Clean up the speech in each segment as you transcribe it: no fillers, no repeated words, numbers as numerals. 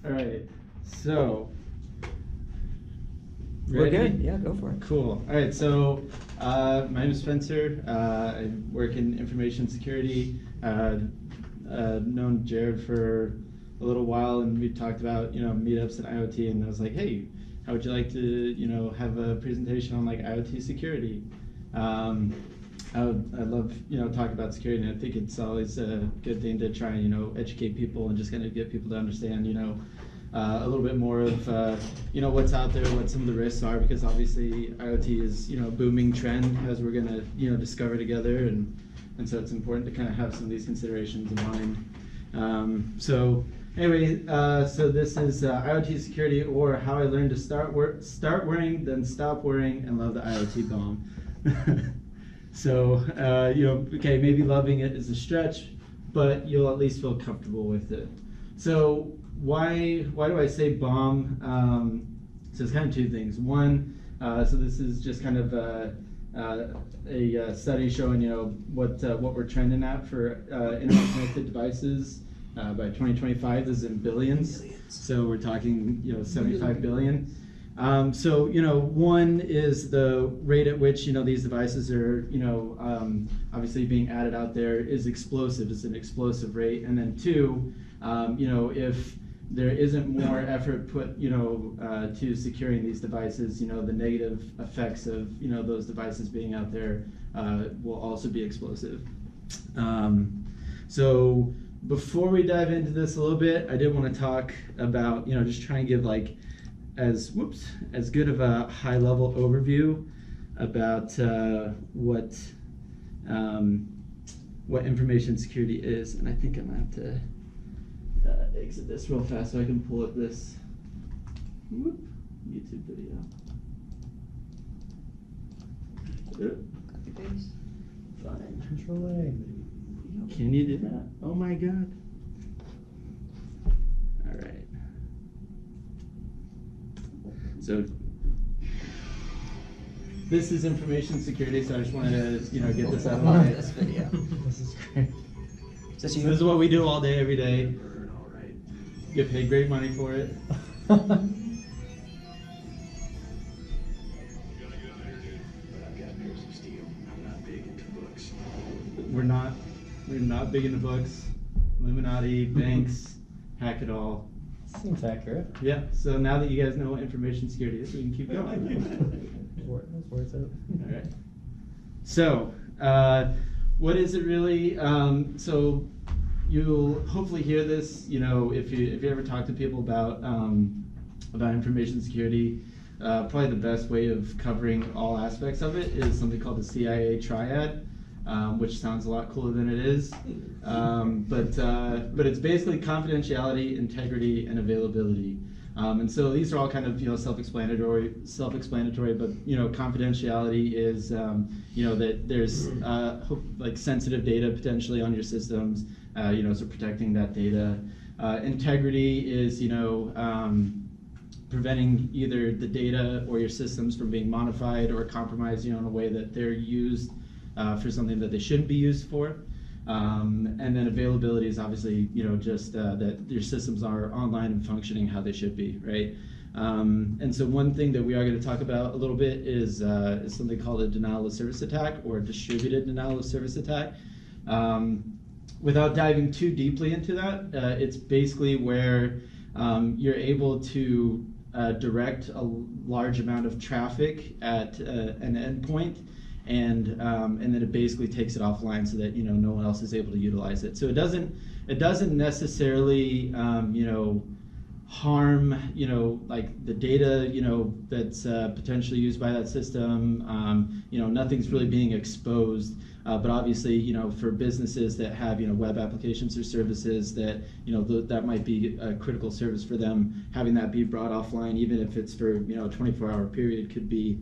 All right, so We're ready? good. Yeah, go for it. Cool. All right, so my name is Spencer. I work in information security. Known Jared for a little while, and we talked about meetups and IoT, and I was like, hey, how would you like to have a presentation on like IoT security? I love talking about security, and I think it's always a good thing to try and educate people and just kind of get people to understand a little bit more of what's out there, what some of the risks are, because obviously IoT is a booming trend, as we're gonna discover together, and so it's important to kind of have some of these considerations in mind. So anyway, so this is IoT security, or how I learned to start worrying, then stop worrying, and love the IoT bomb. So okay, maybe loving it is a stretch, but you'll at least feel comfortable with it. So why do I say bomb? So it's kind of two things. One, so this is just kind of a study showing what we're trending at for internet connected devices by 2025. This is in billions. So we're talking 75 billion. So one is the rate at which these devices are obviously being added out there is explosive. It's an explosive rate. And then two, if there isn't more effort put to securing these devices, the negative effects of those devices being out there will also be explosive. So before we dive into this a little bit, I did want to talk about just try and give as good of a high level overview about what information security is, and I think I'm gonna have to exit this real fast so I can pull up this YouTube video. Fine. Control A. Can you do that? Oh my god. All right. So this is information security, so I just wanted to get this out of the way. This video. This is great. Is this This you? is what we do all day, every day. Get paid great money for it. We're not big into books. Illuminati, banks, hack it all. Seems accurate. Yeah, so now that you guys know what information security is, we can keep going. That's worth it. All right. So, what is it really? So, you'll hopefully hear this. If you ever talk to people about information security, probably the best way of covering all aspects of it is something called the Cia Triad, which sounds a lot cooler than it is. But it's basically confidentiality, integrity, and availability. And so these are all kind of self-explanatory. But confidentiality is that there's like sensitive data potentially on your systems. So protecting that data. Integrity is preventing either the data or your systems from being modified or compromised in a way that they're used for something that they shouldn't be used for. And then availability is obviously, just that your systems are online and functioning how they should be, right? And so one thing that we are going to talk about a little bit is something called a denial of service attack, or a distributed denial of service attack. Without diving too deeply into that, it's basically where you're able to direct a large amount of traffic at an endpoint, and then it basically takes it offline so that no one else is able to utilize it. So it doesn't necessarily harm like the data that's potentially used by that system. Nothing's really being exposed. But obviously, for businesses that have web applications or services that that might be a critical service for them, having that be brought offline, even if it's for a 24-hour period, could be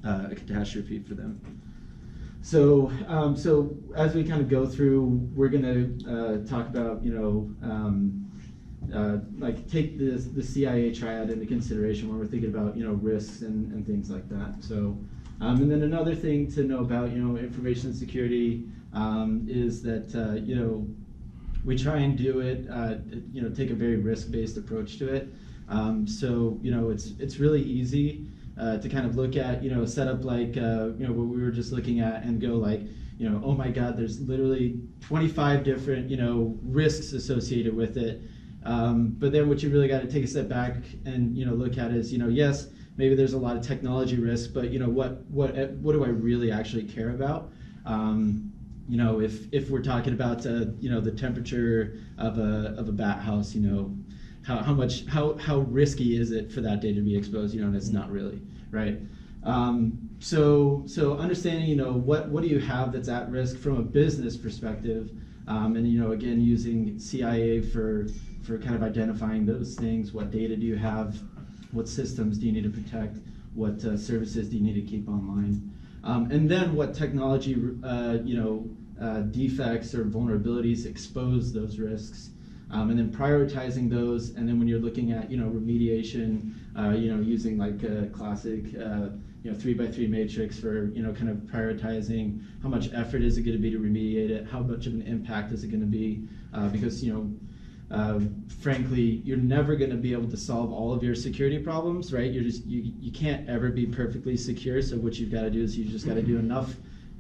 a catastrophe for them. So as we kind of go through, we're going to talk about like take the Cia Triad into consideration when we're thinking about risks and things like that. So. And then another thing to know about information security is that we try and do it, take a very risk-based approach to it. So it's really easy to kind of look at a setup like what we were just looking at and go like, oh my God, there's literally 25 different risks associated with it. But then what you really got to take a step back and look at is yes, maybe there's a lot of technology risk, but what do I really actually care about? If we're talking about the temperature of a bat house, how risky is it for that data to be exposed? And it's not really, right? So understanding what do you have that's at risk from a business perspective, and again using CIA for kind of identifying those things. What data do you have? What systems do you need to protect? What services do you need to keep online? And then what technology defects or vulnerabilities expose those risks, and then prioritizing those. And then when you're looking at remediation, using like a classic 3x3 matrix for kind of prioritizing how much effort is it going to be to remediate it, how much of an impact is it going to be, because frankly, you're never going to be able to solve all of your security problems, right? You can't ever be perfectly secure. So what you've got to do is you just got to do enough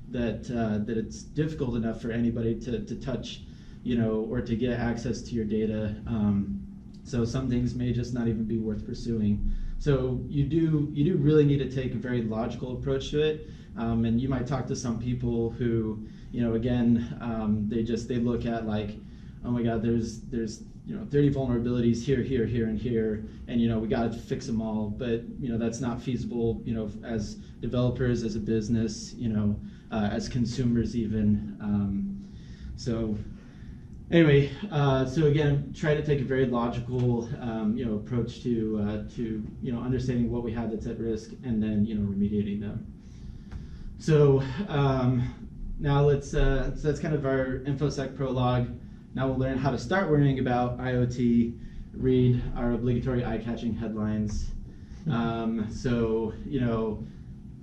that it's difficult enough for anybody to touch, or to get access to your data. So some things may just not even be worth pursuing. So you do really need to take a very logical approach to it. And you might talk to some people who, again, they look at like, oh my God, there's 30 vulnerabilities here, and here, and we got to fix them all. But that's not feasible. As developers, as a business, as consumers even. So anyway, so again, try to take a very logical approach to understanding what we have that's at risk, and then remediating them. So now that's kind of our InfoSec prologue. Now we'll learn how to start worrying about IoT, read our obligatory eye-catching headlines. So,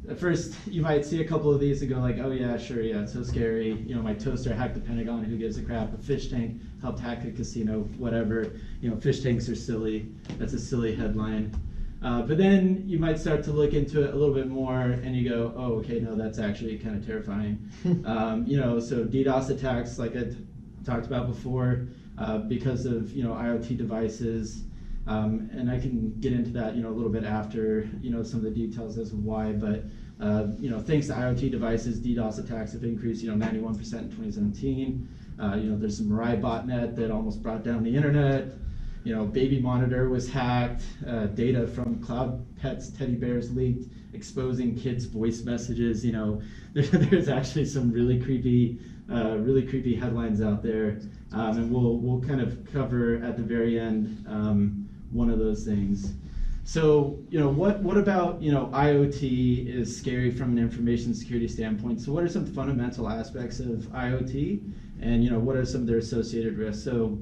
at first you might see a couple of these and go like, oh yeah, sure, yeah, it's so scary. My toaster hacked the Pentagon, who gives a crap? A fish tank helped hack a casino, whatever. Fish tanks are silly. That's a silly headline. But then you might start to look into it a little bit more and you go, oh, okay, no, that's actually kind of terrifying. So DDoS attacks, like I talked about before, because of IoT devices, and I can get into that a little bit after some of the details as to why. But thanks to IoT devices, DDoS attacks have increased 91% in 2017. There's some Mirai botnet that almost brought down the internet. Baby monitor was hacked. Data from Cloud Pets teddy bears leaked, exposing kids' voice messages. There's actually some really creepy headlines out there, and we'll kind of cover at the very end one of those things. So what about IoT is scary from an information security standpoint? So what are some fundamental aspects of IoT, and what are some of their associated risks? So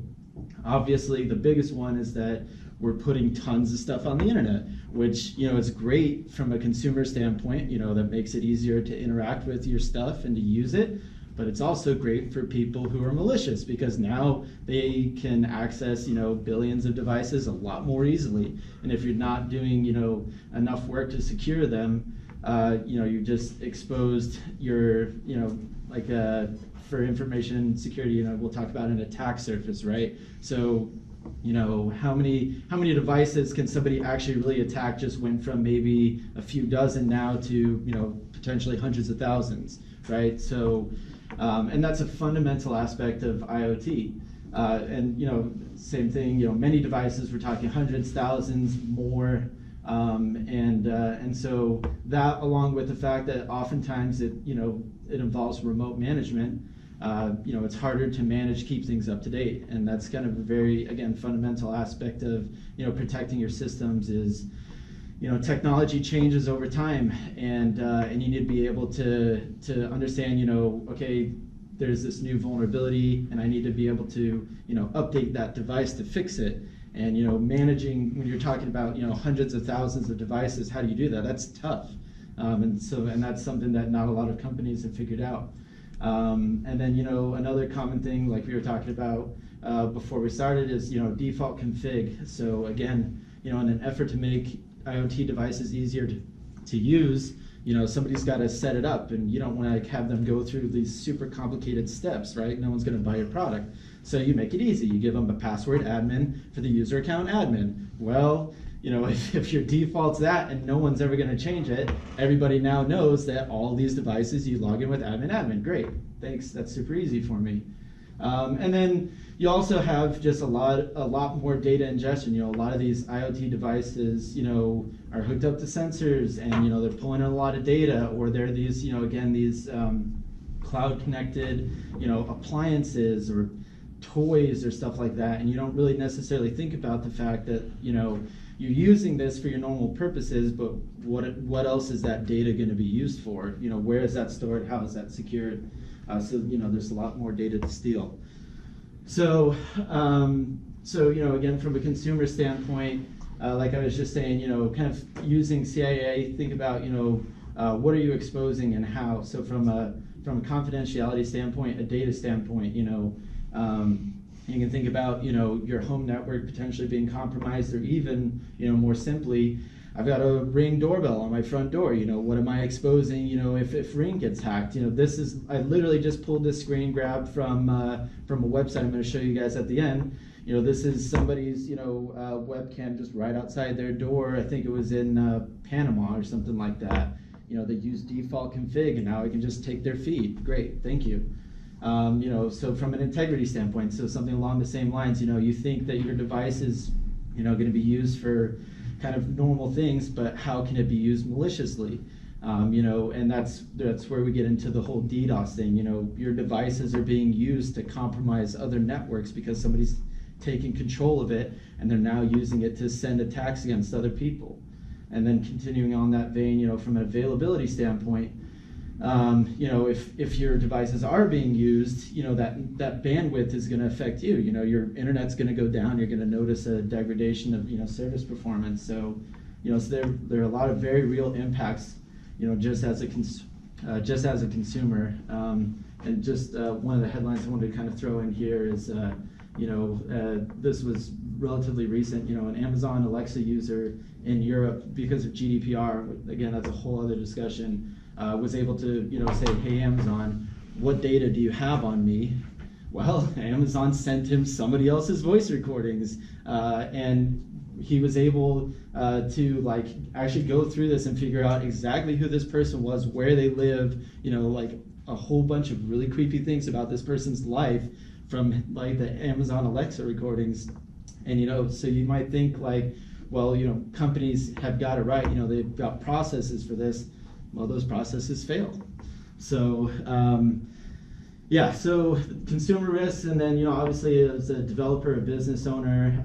obviously the biggest one is that we're putting tons of stuff on the internet, which is great from a consumer standpoint. That makes it easier to interact with your stuff and to use it. But it's also great for people who are malicious, because now they can access billions of devices a lot more easily. And if you're not doing enough work to secure them, you just exposed your for information security. We'll talk about an attack surface, right? So how many devices can somebody actually really attack? Just went from maybe a few dozen now to potentially hundreds of thousands, right? So and that's a fundamental aspect of IoT. And same thing, many devices, we're talking hundreds, thousands, more. And so that, along with the fact that oftentimes it involves remote management, it's harder to manage, keep things up to date. And that's kind of a very, again, fundamental aspect of protecting your systems is technology changes over time, and you need to be able to understand, okay, there's this new vulnerability, and I need to be able to update that device to fix it. And managing, when you're talking about hundreds of thousands of devices, how do you do that? That's tough, and that's something that not a lot of companies have figured out. And then another common thing, like we were talking about before we started is, default config. So again, in an effort to make IoT devices easier to use, somebody's got to set it up, and you don't want to have them go through these super complicated steps, right? No one's going to buy your product. So you make it easy. You give them a password admin for the user account admin. Well, if your default's that and no one's ever going to change it, everybody now knows that all these devices you log in with admin. Great, thanks, that's super easy for me. And then you also have just a lot more data ingestion. A lot of these IoT devices, are hooked up to sensors, and they're pulling in a lot of data, or they're these, again, these cloud connected, appliances or toys or stuff like that, and you don't really necessarily think about the fact that you're using this for your normal purposes, but what else is that data going to be used for? Where is that stored? How is that secured? So there's a lot more data to steal. So again, from a consumer standpoint, like I was just saying, kind of using CIA, think about what are you exposing and how. So from a confidentiality standpoint, a data standpoint, you can think about your home network potentially being compromised, or even more simply, I've got a Ring doorbell on my front door. What am I exposing? If Ring gets hacked, I literally just pulled this screen grab from a website I'm going to show you guys at the end. This is somebody's webcam just right outside their door. I think it was in Panama or something like that. They use default config, and now I can just take their feed. Great, thank you. So from an integrity standpoint, so something along the same lines, you think that your device is, going to be used for kind of normal things, but how can it be used maliciously? And that's where we get into the whole DDoS thing. Your devices are being used to compromise other networks because somebody's taking control of it, and they're now using it to send attacks against other people. And then continuing on that vein, from an availability standpoint, if your devices are being used, that bandwidth is going to affect you. Your internet's going to go down. You're going to notice a degradation of service performance. So, so there are a lot of very real impacts. Just as a consumer. And just one of the headlines I wanted to kind of throw in here is, this was relatively recent. An Amazon Alexa user in Europe, because of GDPR, again, that's a whole other discussion, was able to, say, hey, Amazon, what data do you have on me? Well, Amazon sent him somebody else's voice recordings, and he was able to actually go through this and figure out exactly who this person was, where they live, a whole bunch of really creepy things about this person's life from the Amazon Alexa recordings. And so you might think well, companies have got it right, they've got processes for this. Well, those processes fail. So yeah, so consumer risks, and then obviously as a developer, a business owner,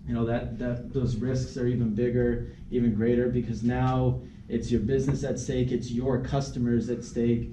that those risks are even bigger, even greater, because now it's your business at stake, it's your customers at stake.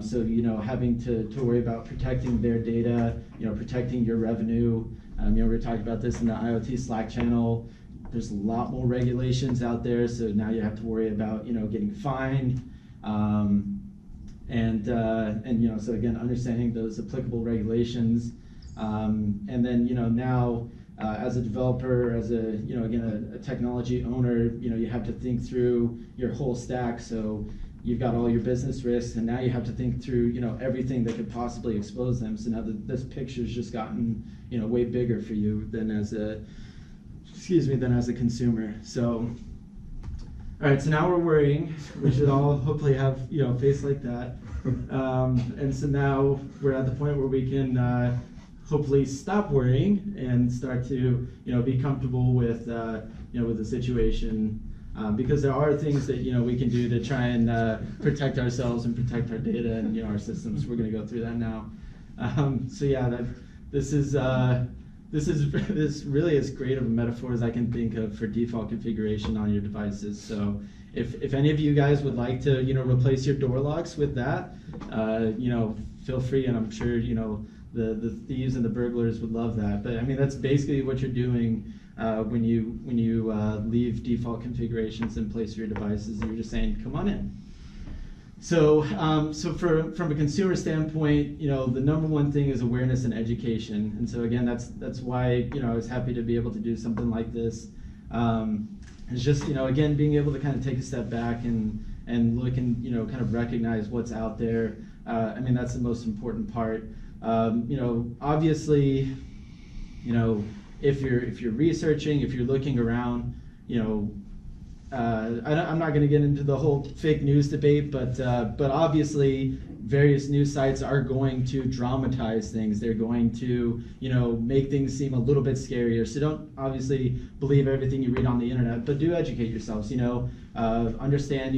So having to worry about protecting their data, protecting your revenue. We talked about this in the IoT Slack channel. There's a lot more regulations out there, so now you have to worry about getting fined, and so again, understanding those applicable regulations, and then now as a developer, as a again a technology owner, you have to think through your whole stack. So you've got all your business risks, and now you have to think through everything that could possibly expose them. So now this picture's just gotten way bigger for you than as a consumer. So all right, so now we're worrying. We should all hopefully have a face like that, and so now we're at the point where we can hopefully stop worrying and start to be comfortable with with the situation, because there are things that we can do to try and protect ourselves and protect our data and our systems. We're going to go through that now. So yeah, this is really as great of a metaphor as I can think of for default configuration on your devices. So if any of you guys would like to replace your door locks with that, feel free, and I'm sure the thieves and the burglars would love that. But I mean, that's basically what you're doing when you leave default configurations in place for your devices. You're just saying, come on in. So from a consumer standpoint, the number one thing is awareness and education. And so again, that's why I was happy to be able to do something like this. It's just again being able to kind of take a step back and look and kind of recognize what's out there. I mean, that's the most important part. Obviously, if you're researching, if you're looking around, I'm not going to get into the whole fake news debate, but obviously various news sites are going to dramatize things. They're going to make things seem a little bit scarier. So don't obviously believe everything you read on the internet, but do educate yourselves. Understand.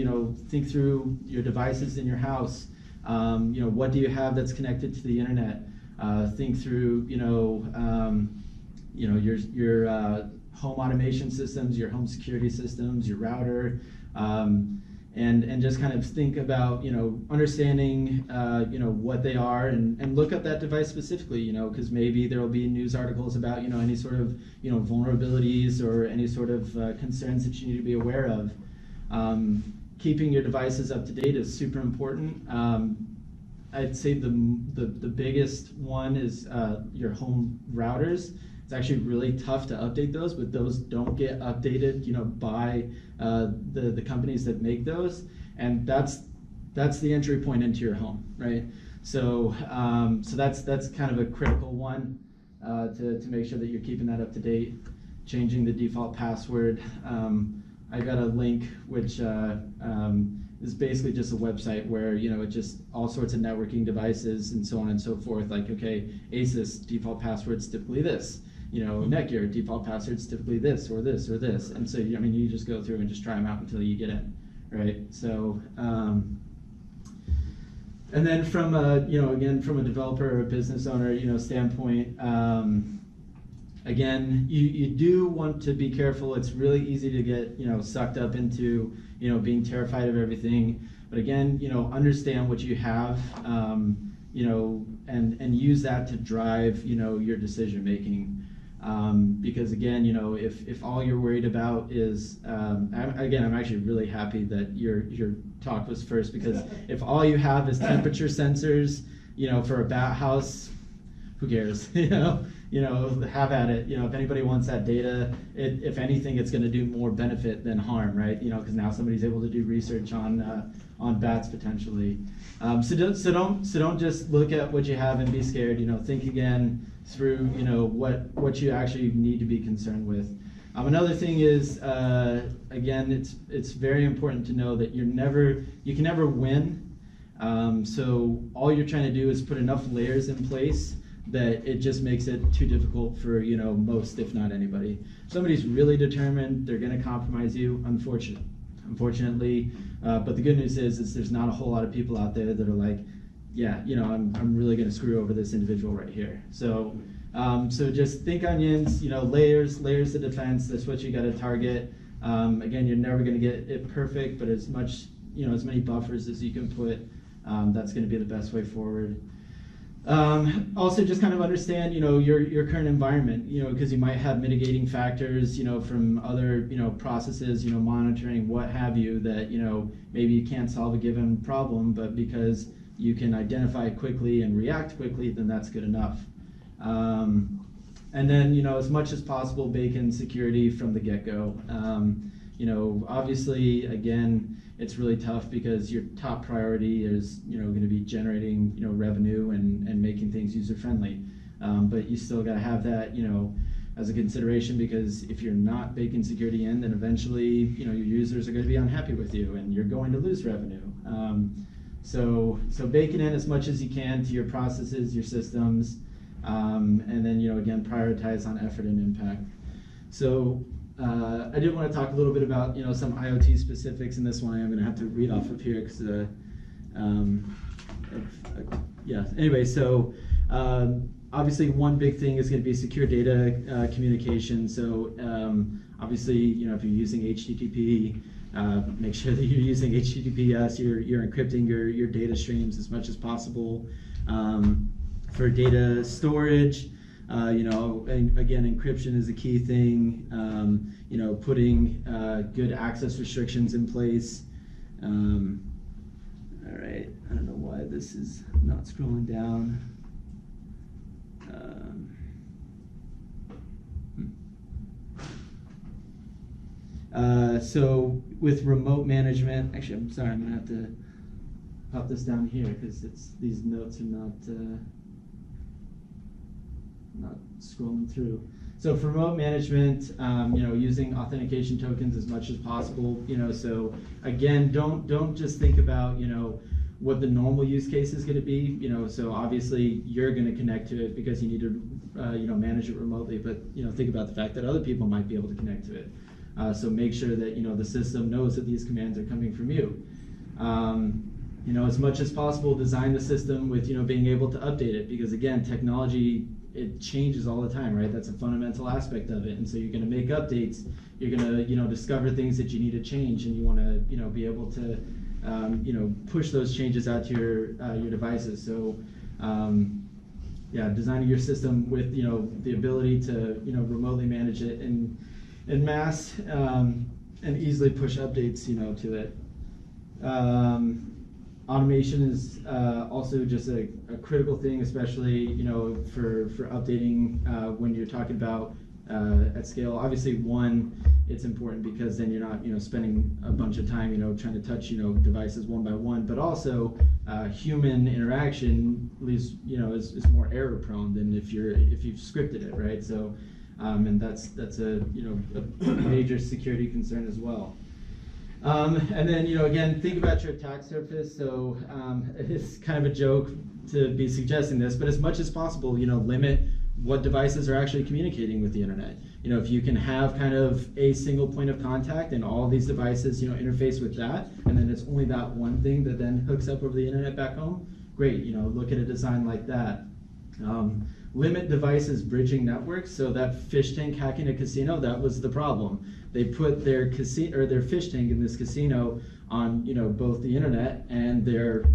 Think through your devices in your house. What do you have that's connected to the internet? Think through your home automation systems, your home security systems, your router, and just kind of think about understanding what they are and look up that device specifically, because maybe there will be news articles about any sort of vulnerabilities or any sort of concerns that you need to be aware of. Keeping your devices up to date is super important. I'd say the biggest one is your home routers. It's actually really tough to update those, but those don't get updated, by the companies that make those, and that's the entry point into your home, right? So that's kind of a critical one to make sure that you're keeping that up to date. Changing the default password. I got a link which is basically just a website where it just all sorts of networking devices and so on and so forth. Like, okay, Asus default password's typically this. Netgear default password's typically this or this or this. And so you just go through and just try them out until you get in, right? So and then from again from a developer or a business owner standpoint. Again, you do want to be careful. It's really easy to get sucked up into being terrified of everything. But again, understand what you have, and use that to drive your decision making. Because again, if all you're worried about is I'm actually really happy that your talk was first, because if all you have is temperature sensors, for a bat house, who cares? Have at it. If anybody wants that data, if anything, it's going to do more benefit than harm, right? Because now somebody's able to do research on bats potentially. So don't just look at what you have and be scared. Think again through what you actually need to be concerned with. Another thing is again, it's very important to know that you can never win. So all you're trying to do is put enough layers in place that it just makes it too difficult for most, if not anybody. If somebody's really determined, they're going to compromise you, unfortunately. But the good news is there's not a whole lot of people out there that are like, yeah, I'm really going to screw over this individual right here. So just think onions, layers of defense. That's what you got to target. Again, you're never going to get it perfect, but as many buffers as you can put, that's going to be the best way forward. Also, just kind of understand, your current environment, because you might have mitigating factors, from other, processes, monitoring, what have you, that, maybe you can't solve a given problem, but because you can identify it quickly and react quickly, then that's good enough. And then, as much as possible, bake in security from the get-go. Obviously, again, it's really tough because your top priority is going to be generating revenue and making things user friendly, but you still got to have that as a consideration, because if you're not baking security in, then eventually your users are going to be unhappy with you and you're going to lose revenue. So bake it in as much as you can to your processes, your systems, and then again prioritize on effort and impact. So I did want to talk a little bit about some IoT specifics in this one. I'm going to have to read off of here because yeah. Anyway, so obviously one big thing is going to be secure data communication. So obviously if you're using HTTP, make sure that you're using HTTPS. You're encrypting your data streams as much as possible. For data storage, and again, encryption is a key thing. Putting good access restrictions in place. All right, I don't know why this is not scrolling down. So with remote management, actually, I'm sorry, I'm gonna have to pop this down here because these notes are not scrolling through. So for remote management, using authentication tokens as much as possible. So again, don't just think about what the normal use case is going to be. So obviously you're going to connect to it because you need to manage it remotely. But think about the fact that other people might be able to connect to it. So make sure that the system knows that these commands are coming from you. As much as possible, design the system with being able to update it, because again, technology, it changes all the time, right? That's a fundamental aspect of it. And so you're going to make updates. You're going to discover things that you need to change, and you want to be able to push those changes out to your devices. So designing your system with the ability to remotely manage it in mass and easily push updates to it. Automation is also just a critical thing, especially for updating when you're talking about at scale. Obviously, one, it's important because then you're not spending a bunch of time trying to touch devices one by one. But also, human interaction is more error prone than if you've scripted it, right? So, and that's a major security concern as well. And then, again, think about your attack surface. So it's kind of a joke to be suggesting this, but as much as possible, limit what devices are actually communicating with the internet. If you can have kind of a single point of contact and all these devices, interface with that, and then it's only that one thing that then hooks up over the internet back home, great, look at a design like that. Limit devices bridging networks. So that fish tank hacking a casino, that was the problem. They put their fish tank in this casino on both the internet and their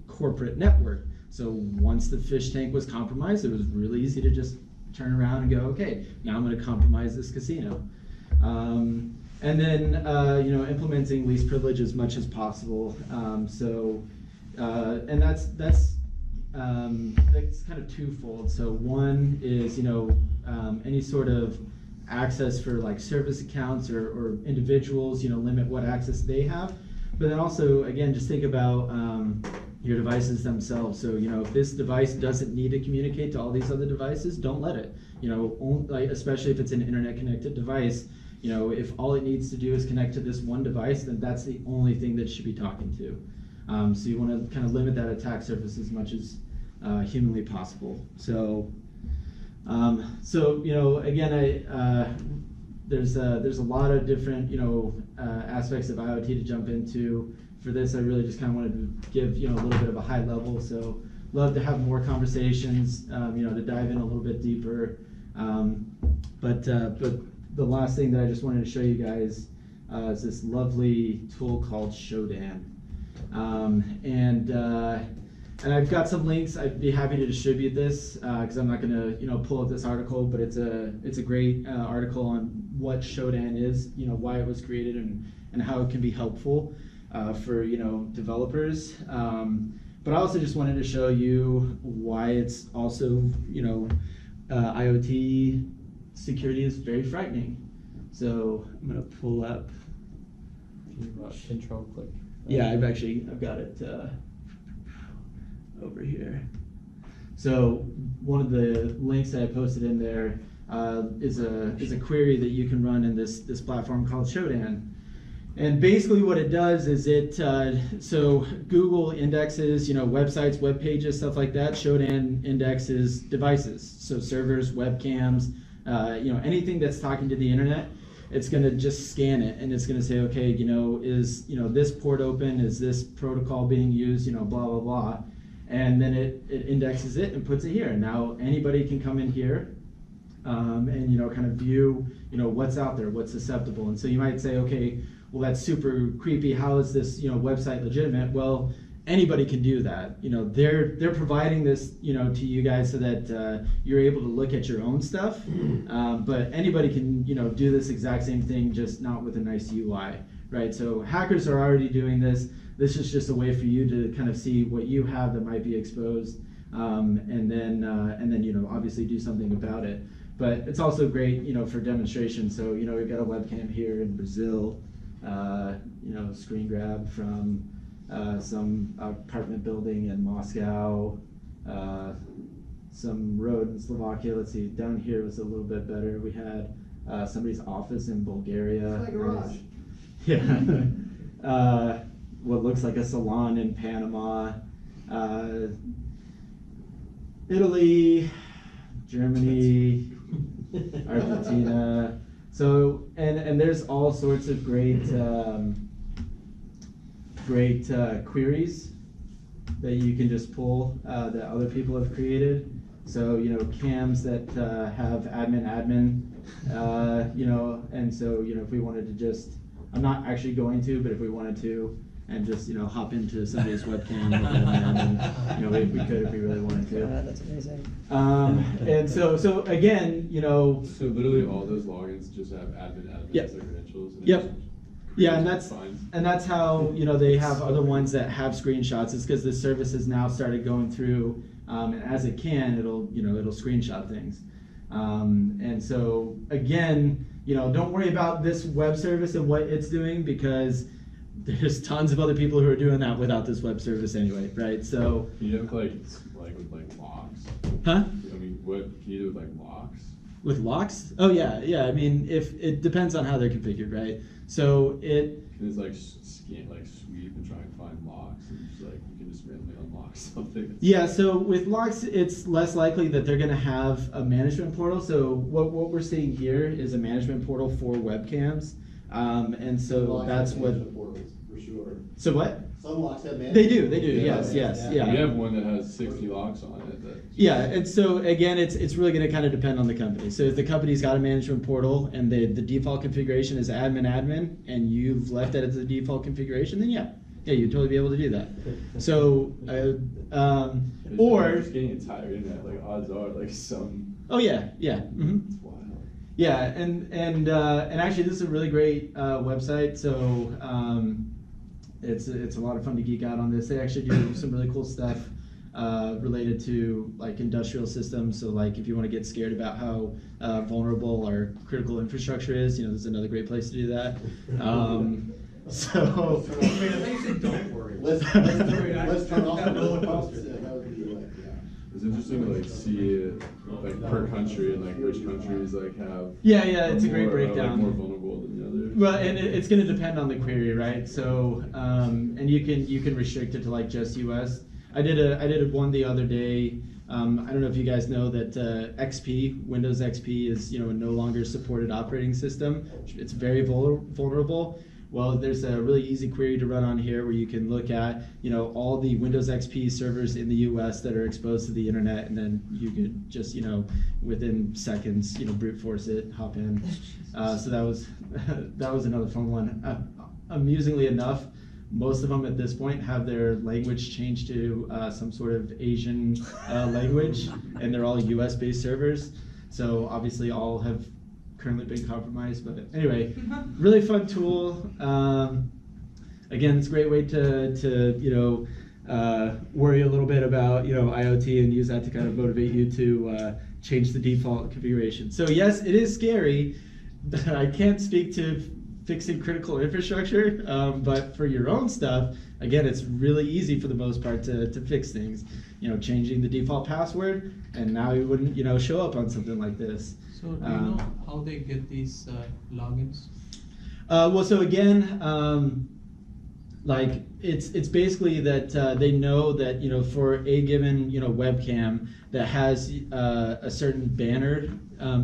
corporate network. So once the fish tank was compromised, it was really easy to just turn around and go, okay, now I'm going to compromise this casino. And then implementing least privilege as much as possible. And that's kind of twofold. So one is any sort of access for service accounts or individuals, limit what access they have. But then also, again, just think about your devices themselves. So if this device doesn't need to communicate to all these other devices, don't let it. Especially if it's an internet connected device. If all it needs to do is connect to this one device, then that's the only thing that it should be talking to. So you want to kind of limit that attack surface as much as humanly possible. So, again, there's a lot of different aspects of IoT to jump into. For this, I really just kind of wanted to give a little bit of a high level. So, love to have more conversations. To dive in a little bit deeper. But the last thing that I just wanted to show you guys is this lovely tool called Shodan. And I've got some links. I'd be happy to distribute this because I'm not going to pull up this article, but it's a great article on what Shodan is, why it was created, and how it can be helpful for developers. But I also just wanted to show you why it's also IoT security is very frightening. So I'm going to pull up. Control click. Yeah, I've got it over here. So one of the links that I posted in there is a query that you can run in this platform called Shodan. And basically what it does is so Google indexes websites, web pages, stuff like that. Shodan indexes devices, so servers, webcams, anything that's talking to the internet. It's going to just scan it, and it's going to say, okay, is this port open? Is this protocol being used? Blah blah blah, and then it indexes it and puts it here. Now anybody can come in here, and kind of view what's out there, what's susceptible. And so you might say, okay, well that's super creepy. How is this website legitimate? Well, anybody can do that. They're providing this to you guys so that you're able to look at your own stuff. But anybody can do this exact same thing, just not with a nice UI, right? So hackers are already doing this. This is just a way for you to kind of see what you have that might be exposed, and then you know, obviously do something about it. But it's also great, you know, for demonstration. So, you know, we've got a webcam here in Brazil, you know, screen grab from some apartment building in Moscow, some road in Slovakia. Let's see, down here was a little bit better. We had somebody's office in Bulgaria. It's my garage. Yeah. What looks like a salon in Panama, Italy, Germany, Argentina. So, and there's all sorts of great queries that you can just pull that other people have created. So, you know, cams that have admin, you know, and so, you know, if we wanted to just, I'm not actually going to, but if we wanted to, and just, you know, hop into somebody's webcam, and, you know, we could if we really wanted to. God, that's amazing. And so again, you know. So literally all those logins just have admin Yep. as their credentials. And Yep. it's Yeah, fine. and that's how, you know, they have other ones that have screenshots. It's because this service has now started going through, and as it can, it'll screenshot things. And so again, you know, don't worry about this web service and what it's doing, because there's tons of other people who are doing that without this web service anyway, right? So, Can you do it with locks? huh? I mean, what can you do with locks? With locks? Oh yeah. I mean, if it depends on how they're configured, right? So it. Can it's sweep and try and find locks, and just you can just randomly unlock something. Yeah, so with locks, it's less likely that they're going to have a management portal. So what we're seeing here is a management portal for webcams, and so Locks that's have what. management portals, for sure. So what? Some locks have management. They do. Yeah. Yes. We have one that has 60 locks on it. Yeah, and so again, it's really going to kind of depend on the company. So if the company's got a management portal and the default configuration is admin, and you've left that as the default configuration, then yeah, you'd totally be able to do that. So, or just getting entire internet, odds are some. Oh yeah. Mm-hmm. It's wild. Yeah, and actually, this is a really great website. So it's a lot of fun to geek out on this. They actually do some really cool stuff related to industrial systems. So if you want to get scared about how vulnerable our critical infrastructure is, this is another great place to do that. So Wait, I thought you said don't worry. Let's turn off the roller coaster. That would be It's interesting to see it per country and which countries have. Yeah, it's a great breakdown. More vulnerable than the others. Well, and it's going to depend on the query, right? So, and you can restrict it to just US. I did one the other day. I don't know if you guys know that Windows XP is a no longer supported operating system. It's very vulnerable. Well, there's a really easy query to run on here where you can look at all the Windows XP servers in the US that are exposed to the internet, and then you could just within seconds brute force it, hop in. So that was another fun one. Amusingly enough, most of them at this point have their language changed to some sort of Asian language, and they're all US-based servers. So obviously all have currently been compromised. But anyway, really fun tool. Again, it's a great way to worry a little bit about IoT and use that to kind of motivate you to change the default configuration. So yes, it is scary. I can't speak to fixing critical infrastructure, but for your own stuff, again, it's really easy for the most part to fix things. Changing the default password, and now you wouldn't show up on something like this. So do you know how they get these logins? Well, so again, it's basically that they know that for a given webcam that has a certain banner.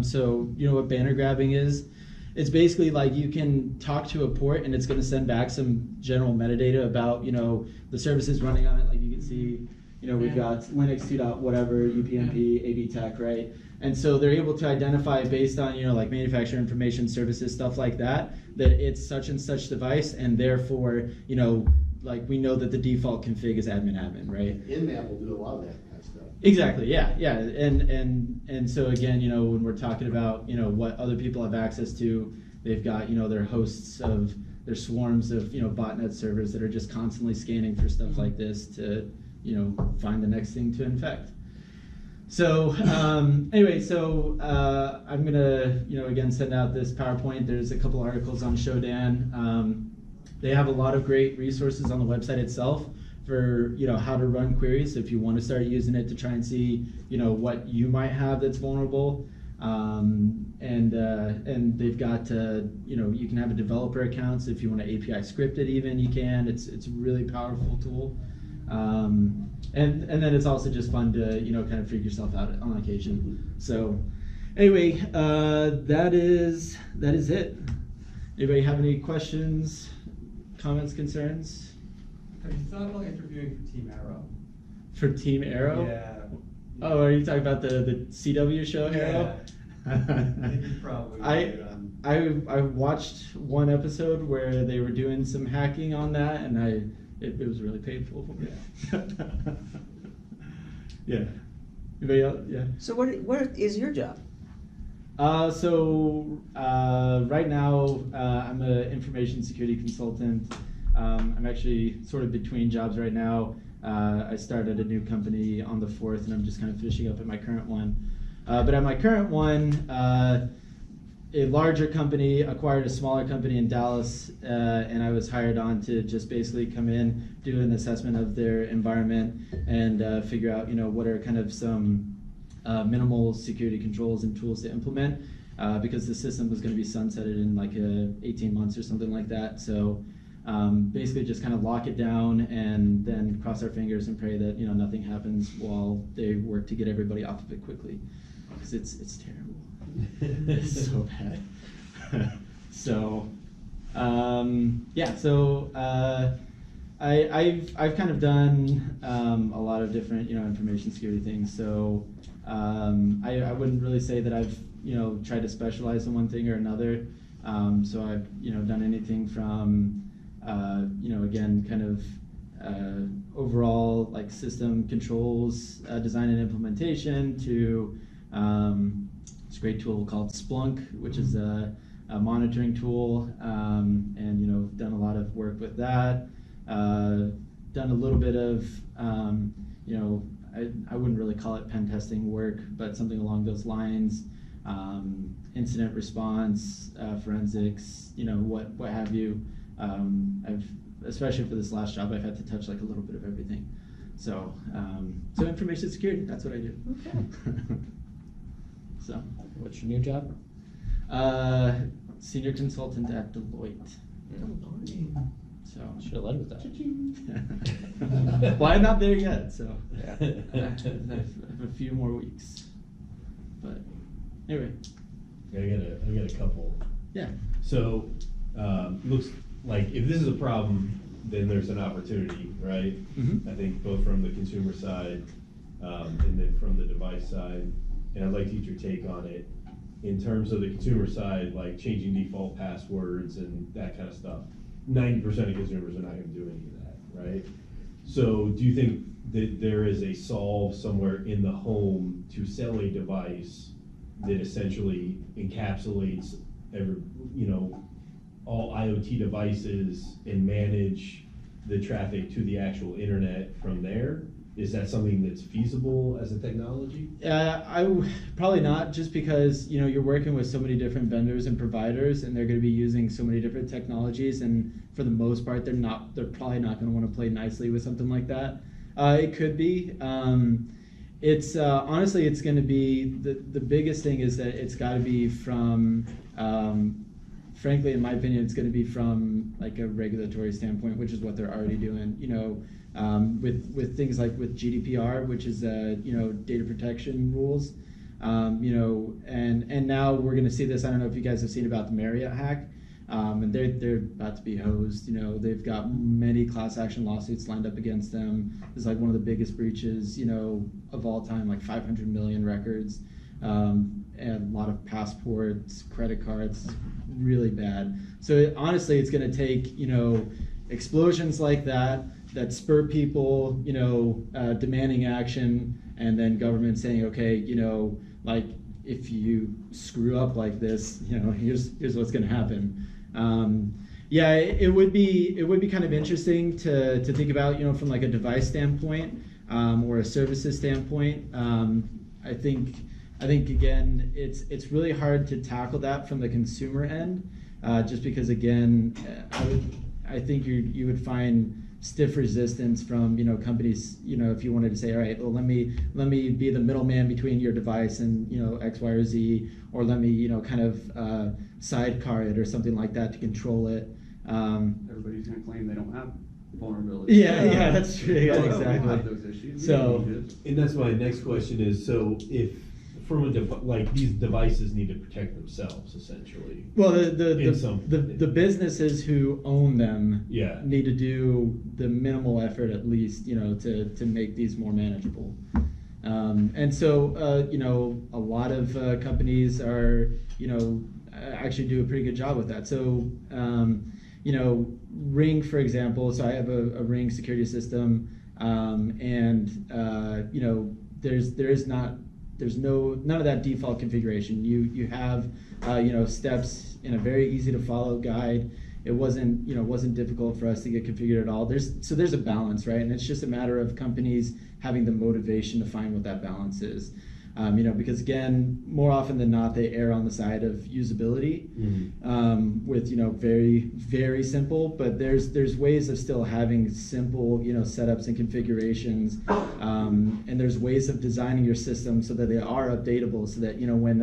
So what banner grabbing is? It's basically you can talk to a port and it's going to send back some general metadata about the services running on it. Like you can see, we've got Linux 2. Whatever, UPnP, AV Tech, right? And so they're able to identify based on manufacturer information, services, stuff like that it's such and such device, and therefore we know that the default config is admin, right? InMap will do a lot of that kind of stuff. Exactly, yeah, and so again, when we're talking about what other people have access to, they've got, you know, their hosts of, their swarms of, you know, botnet servers that are just constantly scanning for stuff like this to, you know, find the next thing to infect. So anyway, so I'm gonna, you know, again send out this PowerPoint. There's a couple articles on Shodan. They have a lot of great resources on the website itself for, you know, how to run queries. If you want to start using it to try and see, you know, what you might have that's vulnerable. And they've got, you know, you can have a developer account. So if you want to API script it, even you can. It's a really powerful tool. And then it's also just fun to, you know, kind of freak yourself out on occasion. So anyway, that is it. Anybody have any questions, comments, concerns? Have you thought about interviewing for Team Arrow? For Team Arrow? Yeah. Oh, are you talking about the CW show Arrow? You probably would. I watched one episode where they were doing some hacking on that, and it was really painful for me. Yeah. Anybody else? Yeah. So what is your job? So right now I'm an information security consultant. I'm actually sort of between jobs right now. I started a new company on the 4th, and I'm just kind of finishing up at my current one. But at my current one, a larger company acquired a smaller company in Dallas, and I was hired on to just basically come in, do an assessment of their environment, and figure out, you know, what are kind of some minimal security controls and tools to implement, because the system was going to be sunsetted in like 18 months or something like that. So basically just kind of lock it down and then cross our fingers and pray that, you know, nothing happens while they work to get everybody off of it quickly, because it's terrible. It's so bad. So yeah, so I've kind of done a lot of different, you know, information security things. So I wouldn't really say that I've, you know, tried to specialize in one thing or another. So I've, you know, done anything from you know, again, kind of overall like system controls, design and implementation, to this great tool called Splunk, which is a monitoring tool, and, you know, done a lot of work with that. Done a little bit of, you know, I wouldn't really call it pen testing work, but something along those lines. Incident response, forensics, you know, what have you. I've, especially for this last job, I've had to touch like a little bit of everything. So, so information security, that's what I do. Okay. So, What's your new job? senior consultant at Deloitte. So, Should have led with well, I'm not there yet, so that. I have a few more weeks. But anyway, I got a couple. yeah. So, looks like if this is a problem, then there's an opportunity, right? Mhm. I think both from the consumer side, and then from the device side. And I'd like to get your take on it in terms of the consumer side, like changing default passwords and that kind of stuff. 90% of consumers are not going to do any of that, right? So do you think that there is a solve somewhere in the home to sell a device that essentially encapsulates every, you know, all IoT devices and manage the traffic to the actual internet from there? Is that something that's feasible as a technology? Probably not, just because, you know, you're working with so many different vendors and providers, and they're going to be using so many different technologies, and for the most part, they're probably not going to want to play nicely with something like that. It could be. It's honestly, it's going to be the biggest thing is that it's got to be from. Frankly, in my opinion, it's going to be from like a regulatory standpoint, which is what they're already doing. You know, with things like with GDPR, which is you know, data protection rules. You know, and now we're going to see this. I don't know if you guys have seen about the Marriott hack, and they're about to be hosed. You know, they've got many class action lawsuits lined up against them. It's like one of the biggest breaches, you know, of all time, like 500 million records. And a lot of passports, credit cards, really bad. So honestly, it's going to take, you know, explosions like that spur people, you know, demanding action, and then government saying, okay, you know, like if you screw up like this, here's what's going to happen. Yeah, it would be kind of interesting to think about, from like a device standpoint or a services standpoint. I think again, it's really hard to tackle that from the consumer end, just because again, I think you would find stiff resistance from companies, if you wanted to say, all right, well, let me be the middleman between your device and X, Y, or Z, or let me kind of sidecar it or something like that to control it. Everybody's gonna claim they don't have vulnerabilities. Yeah, that's true. Yeah, We don't exactly. have those issues. So- We don't need it. And that's my next question is, so if, from like these devices need to protect themselves essentially. Well, In some- the businesses who own them Yeah. need to do the minimal effort at least, to make these more manageable. And so, a lot of companies are, actually do a pretty good job with that. So, Ring, for example, so I have a Ring security system, and there's none of that default configuration. You have steps in a very easy to follow guide. It wasn't difficult for us to get configured at all. There's a balance, right? And it's just a matter of companies having the motivation to find what that balance is. Because again, more often than not, they err on the side of usability, with very, very simple. But there's ways of still having simple setups and configurations, and there's ways of designing your system so that they are updatable, so that when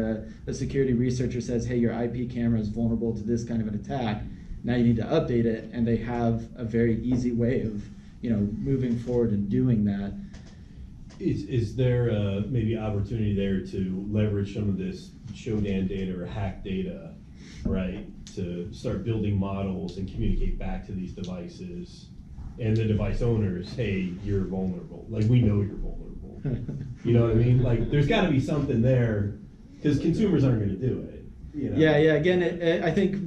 a security researcher says, hey, your IP camera is vulnerable to this kind of an attack, now you need to update it, and they have a very easy way of moving forward and doing that. Is there maybe opportunity there to leverage some of this Shodan data or hack data, right, to start building models and communicate back to these devices and the device owners, hey, you're vulnerable. Like, we know you're vulnerable. You know what I mean? Like, there's got to be something there, because consumers aren't going to do it. Yeah. Again, I think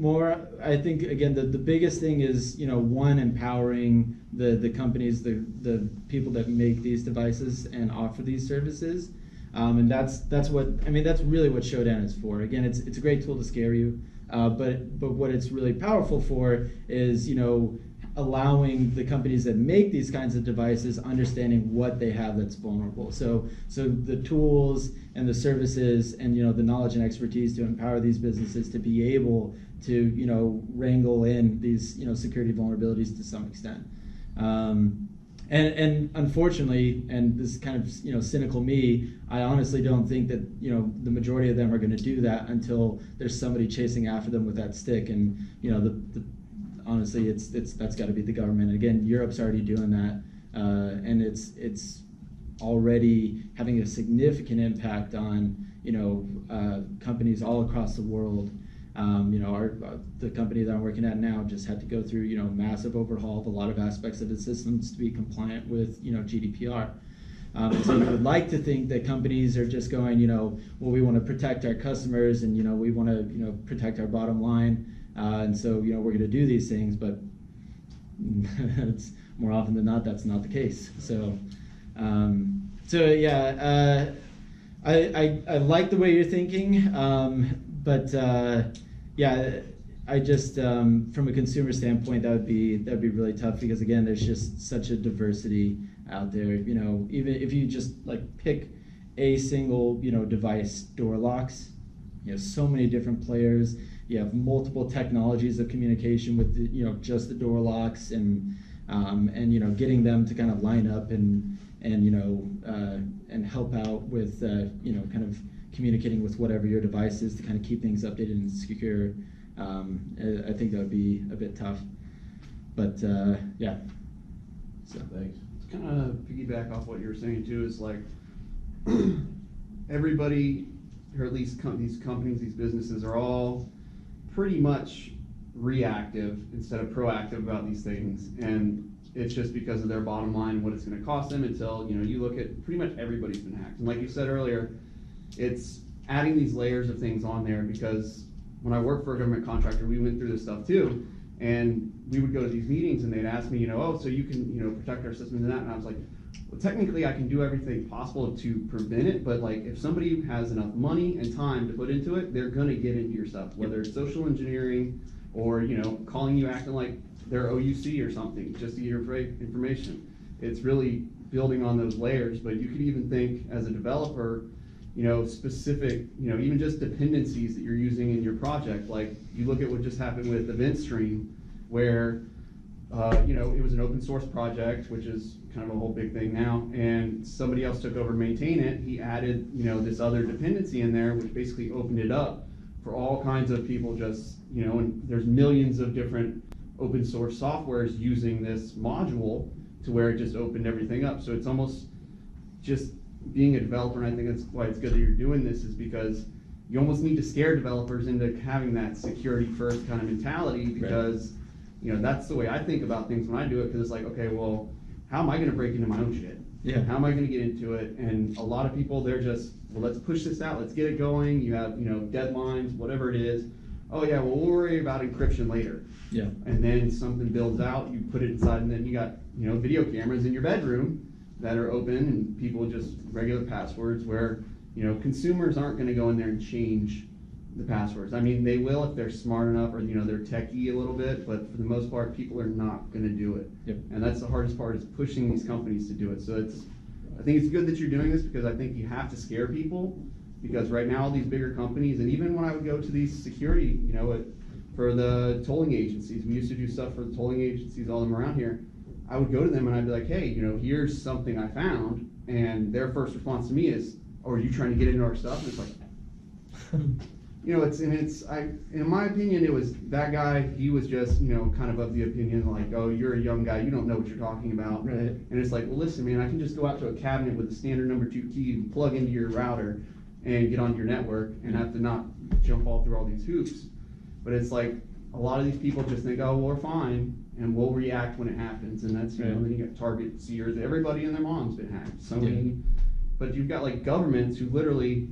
again the biggest thing is one, empowering the companies, the people that make these devices and offer these services, and that's really what Shodan is for. Again, it's a great tool to scare you, but what it's really powerful for is allowing the companies that make these kinds of devices understanding what they have that's vulnerable. So the tools and the services and the knowledge and expertise to empower these businesses to be able to wrangle in these security vulnerabilities to some extent. And unfortunately, and this is kind of cynical me, I honestly don't think that the majority of them are going to do that until there's somebody chasing after them with that stick. And honestly, that's got to be the government. And again, Europe's already doing that, and it's already having a significant impact on companies all across the world. The company that I'm working at now just had to go through massive overhaul of a lot of aspects of its systems to be compliant with GDPR. So you would like to think that companies are just going, well, we want to protect our customers and we want to protect our bottom line. And so, we're going to do these things, but it's more often than not, that's not the case. So, yeah, I like the way you're thinking, but yeah, I just from a consumer standpoint, that'd be really tough, because again, there's just such a diversity out there. Even if you just pick a single device door locks, so many different players. You have multiple technologies of communication with just the door locks, and getting them to kind of line up and help out with kind of communicating with whatever your device is to kind of keep things updated and secure. I think that would be a bit tough, but yeah. So Thanks. To kind of piggyback off what you were saying too, is everybody, or at least these companies, these businesses are all pretty much reactive instead of proactive about these things, and it's just because of their bottom line, what it's going to cost them, until you look at pretty much everybody's been hacked. And like you said earlier, it's adding these layers of things on there, because when I worked for a government contractor, we went through this stuff too, and we would go to these meetings and they'd ask me, oh, so you can protect our systems and that, and I was like, well, technically I can do everything possible to prevent it, but like if somebody has enough money and time to put into it, they're gonna get into your stuff, whether it's social engineering or, you know, calling you acting like they're OUC or something, just to get your information. It's really building on those layers, but you could even think as a developer, you know, specific, you know, even just dependencies that you're using in your project. Like you look at what just happened with EventStream, where, you know, it was an open source project, which is kind of a whole big thing now, and somebody else took over to maintain it. He added, you know, this other dependency in there, which basically opened it up for all kinds of people just, you know, and there's millions of different open source softwares using this module to where it just opened everything up. So it's almost just being a developer, and I think that's why it's good that you're doing this, is because you almost need to scare developers into having that security first kind of mentality, because you know, that's the way I think about things when I do it, because it's like, okay, well, how am I gonna break into my own shit? Yeah. How am I gonna get into it? And a lot of people, they're just, well, let's push this out, let's get it going. You have, you know, deadlines, whatever it is. Oh yeah, well, we'll worry about encryption later. Yeah. And then something builds out, you put it inside, and then you got, you know, video cameras in your bedroom that are open, and people just regular passwords where, you know, consumers aren't gonna go in there and change the passwords. I mean, they will if they're smart enough, or, you know, they're techie a little bit, but for the most part, people are not gonna do it. Yep. And that's the hardest part, is pushing these companies to do it. So I think it's good that you're doing this, because I think you have to scare people, because right now all these bigger companies, and even when I would go to these security, you know, for the tolling agencies, we used to do stuff for the tolling agencies, all of them around here. I would go to them and I'd be like, hey, you know, here's something I found, and their first response to me is, oh, are you trying to get into our stuff? And it's like, you know, in my opinion, it was that guy, he was just, you know, kind of the opinion, like, oh, you're a young guy, you don't know what you're talking about. Right. And it's like, well, listen, man, I can just go out to a cabinet with a standard number 2 key, plug into your router, and get onto your network, and have to not jump all through all these hoops. But it's like, a lot of these people just think, oh, well, we're fine, and we'll react when it happens. And that's, you know, then you got Target, Sears, everybody and their mom's been hacked. Sony. But you've got like governments who literally,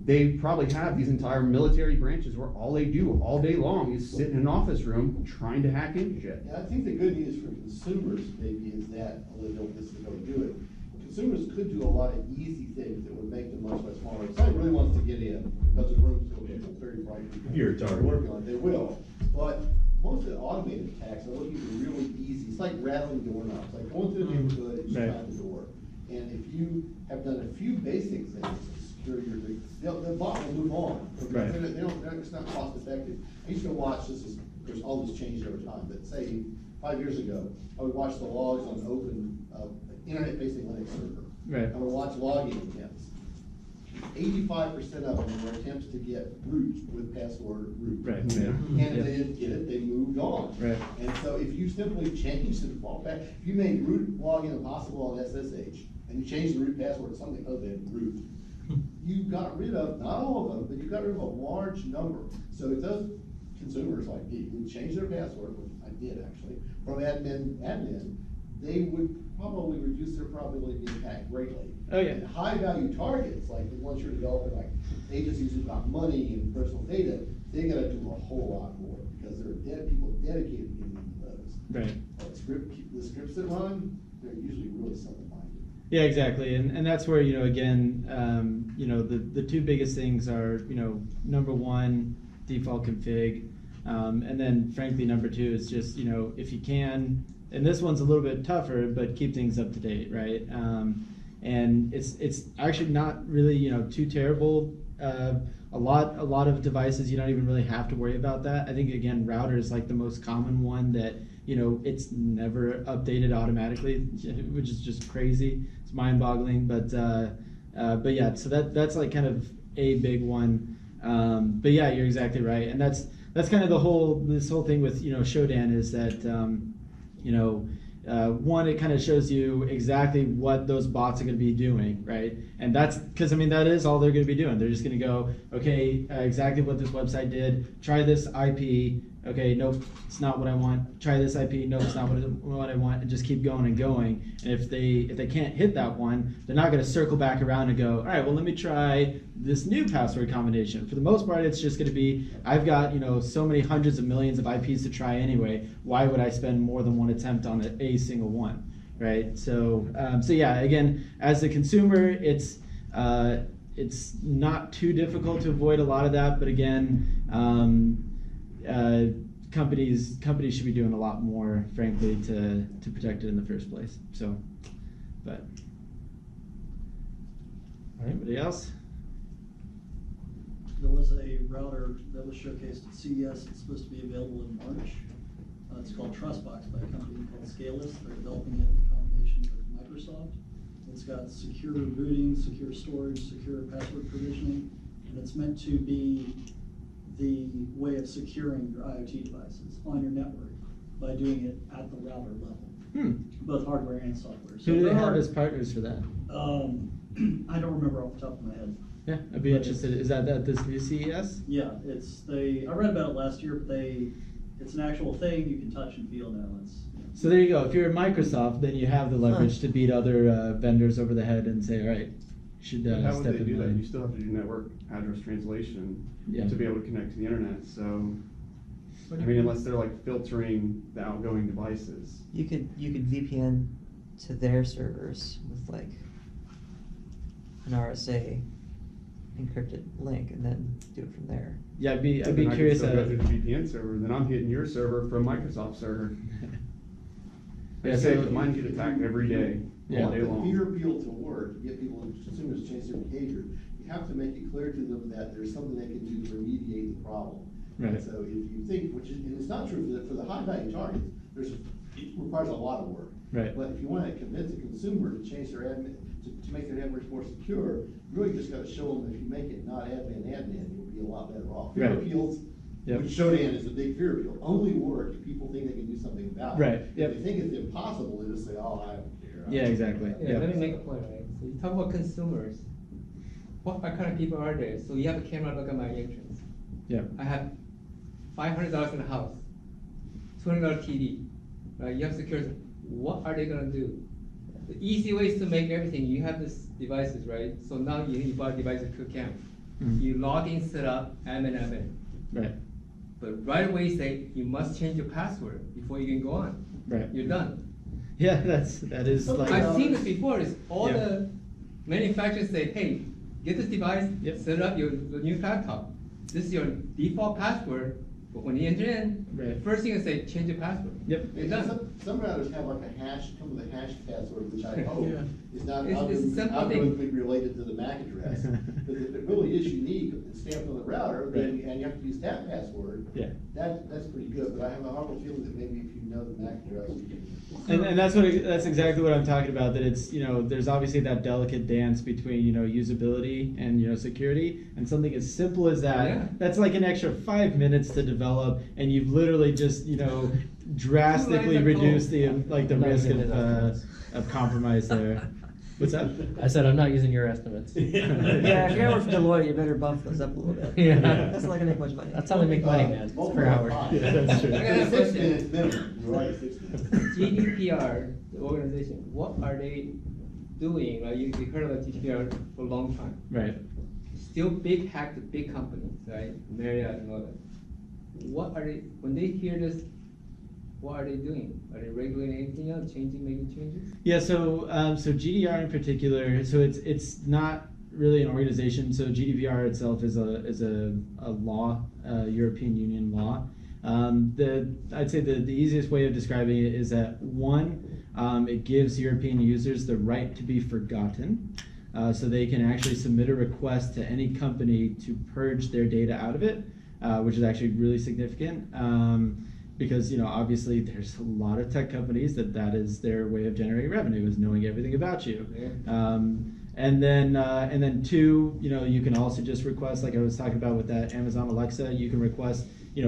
they probably have these entire military branches where all they do all day long is sit in an office room trying to hack into shit. Yeah, I think the good news for consumers maybe is that, although they don't necessarily do it, consumers could do a lot of easy things that would make them much, much smaller. If somebody really wants to get in, because the room's filled with very bright people, You're a target. working on it, they will. But most of the automated attacks are looking for really easy. It's like rattling doorknobs, like going through the neighborhood and just trying the door. And if you have done a few basic things to secure your, the bot will move on. Right. It's not cost effective. I used to watch, of course, all this changed over time, but say 5 years ago, I would watch the logs on open internet-facing Linux server. Right. I would watch logging attempts. 85% of them were attempts to get root with password root. Right. Yeah. And if they didn't get it, they moved on. Right. And so if you simply change the default if you made root login impossible on SSH, and you changed the root password to something other than root, you got rid of, not all of them, but you got rid of a large number. So if those consumers like me would change their password, which I did actually, from admin, they would probably reduce their probability of being hacked greatly. Oh yeah. And high value targets, like the ones you're developing, like agencies who've got money and personal data, they gotta do a whole lot more, because there are people dedicated to getting into those. Right. The scripts that run, they're usually really simple-minded. Yeah, exactly, and that's where, you know, again, you know, the two biggest things are, you know, number one, default config, and then frankly, number two is just, you know, if you can, and this one's a little bit tougher, but keep things up to date, right? And it's actually not really, you know, too terrible. A lot of devices, you don't even really have to worry about that. I think, again, router is like the most common one that, you know, it's never updated automatically, which is just crazy. It's mind-boggling, but yeah, so that's like kind of a big one. But yeah, you're exactly right, and that's kind of this whole thing with, you know, Shodan is that, you know, one, it kind of shows you exactly what those bots are going to be doing, right? And that's because, I mean, that is all they're going to be doing. They're just going to go, okay, exactly what this website did. Try this IP. Okay, nope, it's not what I want. Try this IP. Nope, it's not what I want. And just keep going and going. And if they can't hit that one, they're not going to circle back around and go, all right, well, let me try this new password combination. For the most part, it's just going to be, I've got, you know, so many hundreds of millions of IPs to try anyway. Why would I spend more than one attempt on a single one, right? So so yeah, again, as a consumer, it's not too difficult to avoid a lot of that, but again, companies should be doing a lot more, frankly, to protect it in the first place. So, but anybody else? There was a router that was showcased at CES. It's supposed to be available in March. It's called TrustBox by a company called Scaleless. They're developing it in combination with Microsoft. It's got secure booting, secure storage, secure password provisioning, and it's meant to be the way of securing your IoT devices on your network by doing it at the router level, both hardware and software. So Who do they have are, as partners for that? I don't remember off the top of my head. Yeah, I'd be interested. Is that at this new CES? Yeah, I read about it last year, but it's an actual thing you can touch and feel now. So there you go. If you're at Microsoft, then you have the leverage to beat other vendors over the head and say, all right, you should But how step would they in do that? line. You still have to do network address translation Yeah. to be able to connect to the internet, so, I mean, unless they're like filtering the outgoing devices. You could VPN to their servers with like an RSA encrypted link and then do it from there. Yeah, I'd be Then I can curious. still go through the VPN server, then I'm hitting your server from Microsoft server. Yeah, I say so- that mine get attacked every day, Yeah. all day The long. fear appeal to work, to get people, consumers to change their behavior, you have to make it clear to them that there's something they can do to remediate the problem. Right. So if you think, and it's not true for the high value targets, it requires a lot of work. Right. But if you want to convince a consumer to change their admin, to make their networks more secure, you really just got to show them that if you make it not admin, you'll be a lot better off. Fear Right. appeals, Yep. which Shodan is a big fear appeal, only work if people think they can do something about it. Right. Yep. If they think it's impossible, they just say, oh, I don't care. Yeah, exactly. Yeah, let me make a point, right? So you talk about consumers. What kind of people are there? So you have a camera look at my entrance. Yeah. I have $500 in the house, $200 TV, right? You have security. What are they gonna do? The easy way is to make everything. You have these devices, right? So now you buy a device with ClickCam. You log in, set up, admin. Right. But right away say you must change your password before you can go on. Right. You're done. Yeah, that is like. I've seen this before. Is all Yeah. the manufacturers say, hey, get this device, Yep. set up your new laptop. This is your default password. But when you enter in, Right. first thing I say, change your password. Yep. You're done. Some routers have like a hash, come with a hash password, which I hope Yeah. is not It's simple thing. algorithmically related to the MAC address. But if it really is unique and stamped on the router, then, Right. and you have to use that password, Yeah. that's pretty good, but I have a horrible feeling that maybe if you know the MAC address, you can. And that's exactly what I'm talking about. That it's, there's obviously that delicate dance between usability and security, and something as simple as that. Yeah. That's like an extra 5 minutes to develop, and you've literally just drastically of reduced the code. the I'm not risk using his estimates. of compromise there. What's that? I said I'm not using your estimates. Yeah, if you're gonna work for Deloitte, you better bump those up a little bit. Yeah. That's not gonna make much money. That's how they make money, man. It's per hour. Yeah, that's true. I got a 6 question. minutes minimum, you're right, 6 minutes. GDPR, the organization, what are they doing? Right? You heard about GDPR for a long time. Right. Still big hack to big companies, right? Marriott and all that. What are they, when they hear this, what are they doing? Are they regulating anything else, making changes? Yeah, so GDPR in particular, so it's not really an organization. So GDPR itself is a law, European Union law. I'd say the easiest way of describing it is that one, it gives European users the right to be forgotten. So they can actually submit a request to any company to purge their data out of it, which is actually really significant. Because obviously there's a lot of tech companies that is their way of generating revenue, is knowing everything about you. Yeah. And then two, you can also just request, like I was talking about with that Amazon Alexa, you can request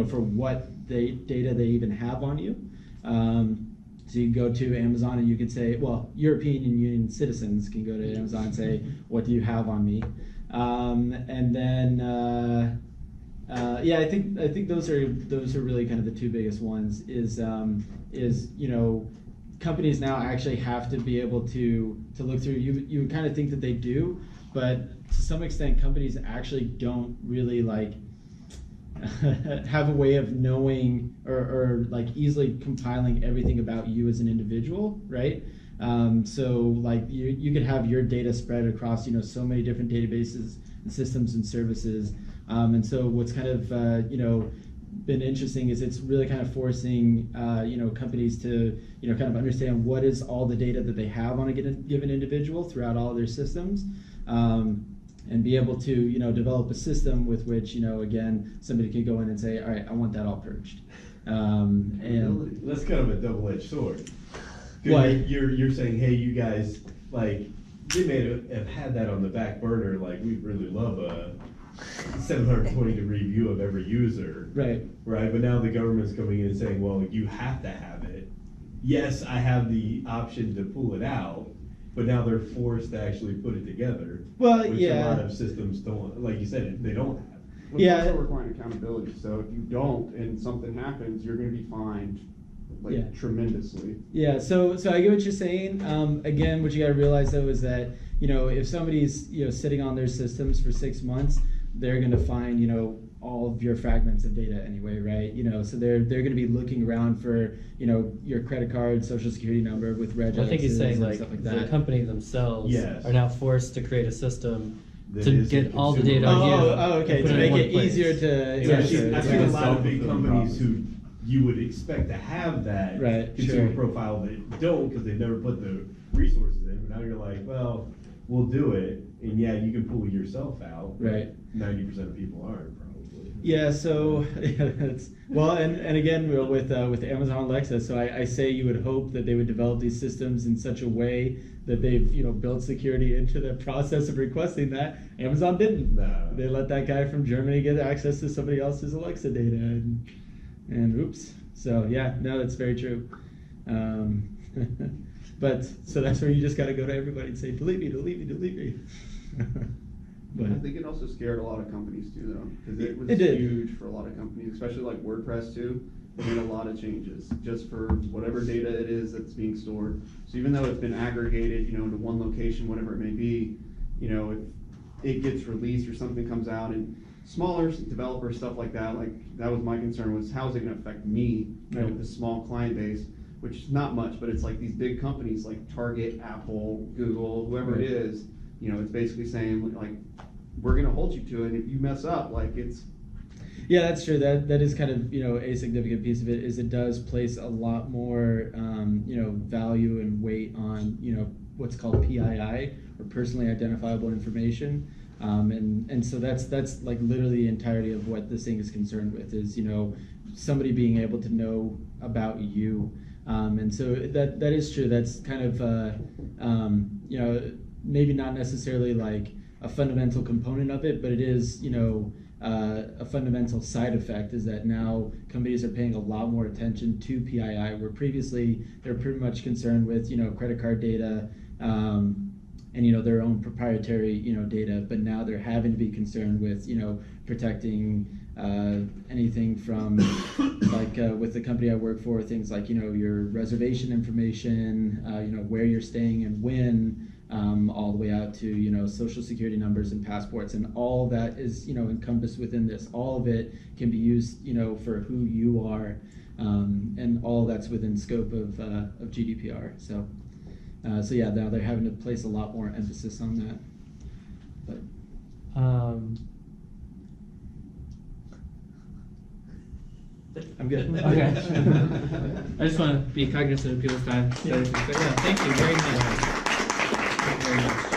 for what data they even have on you. So you can go to Amazon and you could say, well, European Union citizens can go to Amazon and say, what do you have on me? And then I think those are really kind of the two biggest ones. Is companies now actually have to be able to look through. You would kind of think that they do, but to some extent, companies actually don't really have a way of knowing or like easily compiling everything about you as an individual, right? So like you could have your data spread across, so many different databases and systems and services. And so what's kind of, been interesting is it's really kind of forcing, companies to, kind of understand what is all the data that they have on a given individual throughout all of their systems. And be able to, develop a system with which, again, somebody could go in and say, all right, I want that all purged. And that's kind of a double-edged sword. What? You're saying, hey, you guys, like, they may have had that on the back burner, like, we really love a 720-degree view of every user. Right. Right, but now the government's coming in and saying, well, you have to have it. Yes, I have the option to pull it out, but now they're forced to actually put it together. Well, which yeah. a lot of systems don't, like you said, they don't have. Well, Yeah. it's also requiring accountability, so if you don't and something happens, you're gonna be fined, like, Yeah. tremendously. Yeah, so I get what you're saying. Again, what you got to realize though is that if somebody's sitting on their systems for 6 months, they're going to find all of your fragments of data anyway, right? So they're going to be looking around for your credit card, social security number with regexes I think he's saying and like stuff like the that. company themselves Yes. are now forced to create a system That to is get the all the consumer. data on you. Okay, and put to in make one it place. easier to. Yeah, Yeah, see, sure. I've Yeah. seen a lot of big Self-fulfilling companies who prophecy. you would expect to have that Right, consumer sure. profile that don't because they've never put the resources in. But now you're like, well, we'll do it, and yeah, you can pull yourself out. but Right. 90% of people aren't probably. Yeah, so it's and again with Amazon Alexa, so I say you would hope that they would develop these systems in such a way that they've built security into the process of requesting that. Amazon didn't. No. They let that guy from Germany get access to somebody else's Alexa data, and oops. So yeah, no, that's very true. But so that's where you just got to go to everybody and say, delete me, delete me, delete me. But I think it also scared a lot of companies too, though, because it was It did. huge for a lot of companies, especially like WordPress too. They made a lot of changes just for whatever data it is that's being stored. So even though it's been aggregated, into one location, whatever it may be, if it gets released or something comes out, and smaller developers, stuff like that was my concern, was how is it going to affect me, Right. with this small client base, which is not much, but it's like these big companies like Target, Apple, Google, whoever Right. it is, it's basically saying like, we're gonna hold you to it, and if you mess up, like, it's. yeah, that's true. That is kind of a significant piece of it is it does place a lot more value and weight on what's called PII, or personally identifiable information. And so that's like literally the entirety of what this thing is concerned with is somebody being able to know about you. And so that is true. That's kind of maybe not necessarily like a fundamental component of it, but it is a fundamental side effect is that now companies are paying a lot more attention to PII, where previously they're pretty much concerned with credit card data and their own proprietary data, but now they're having to be concerned with protecting anything from like with the company I work for, things like your reservation information, where you're staying and when, all the way out to social security numbers and passports, and all that is encompassed within this. All of it can be used for who you are, and all that's within scope of GDPR. So yeah, now they're having to place a lot more emphasis on that. But I'm good. Okay. I just want to be cognizant of people's time. So, yeah, thank you very much. Thank you very much.